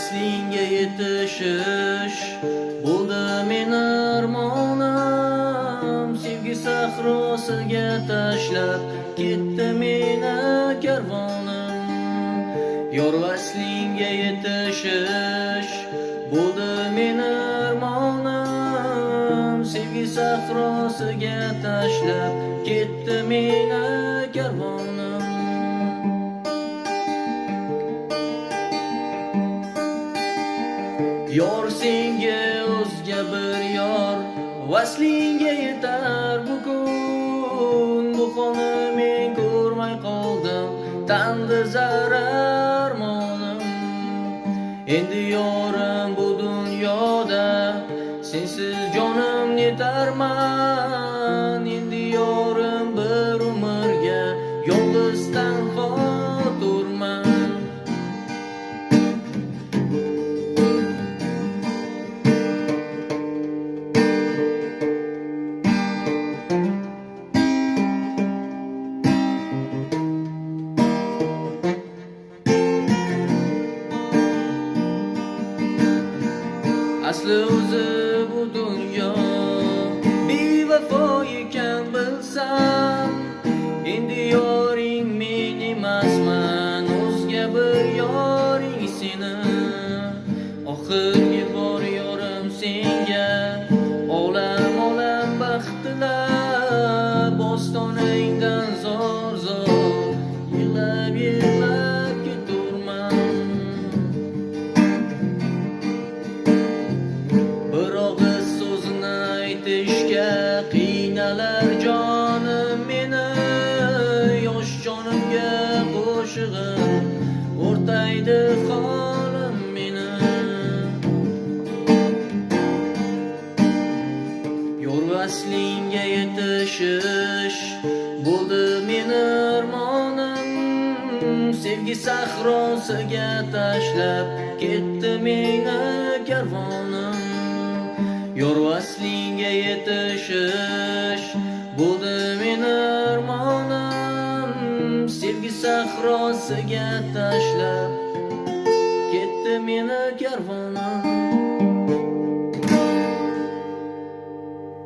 vaslingga yetishish bo'ldi meni armonim. Sevgi sahrosiga tashlab ketdi meni karvonim. Yor vaslingga yetishish bo'ldi meni armonim. Sevgi sahrosiga tashlab ketdi meni karvonim. Yor senga o'zga bir yor vaslingga yetar bugun. Bu xona men ko'rmay qoldim, tandi zararmonim. Endi yorim bu dunyoda, sensiz jonim netarman. Endi yorim bir umrga yolg'iz tanho turman. Asli o'zi bu dunyo bevafo ekan bilsam. Endi yoring men emasman, o'zga bir yoring seni. Oxirgi bor yorim senga, olam olam baxt tilab. Ostonangdan zor zor yig'lab yig'lab keturman. Bir og'iz so'zini aytishga qiynalar jonim meni. Yosh jonimga qo'shig'im o'rtaydi holim meni. Yor vaslingga yetishish bo'ldi meni armonim. Sevgi sahrosiga tashlab ketdi meni karvonim. Yor vaslingga yetishish bo'ldi meni armonim. Sevgi sahrosiga tashlab ketdi meni karvonim.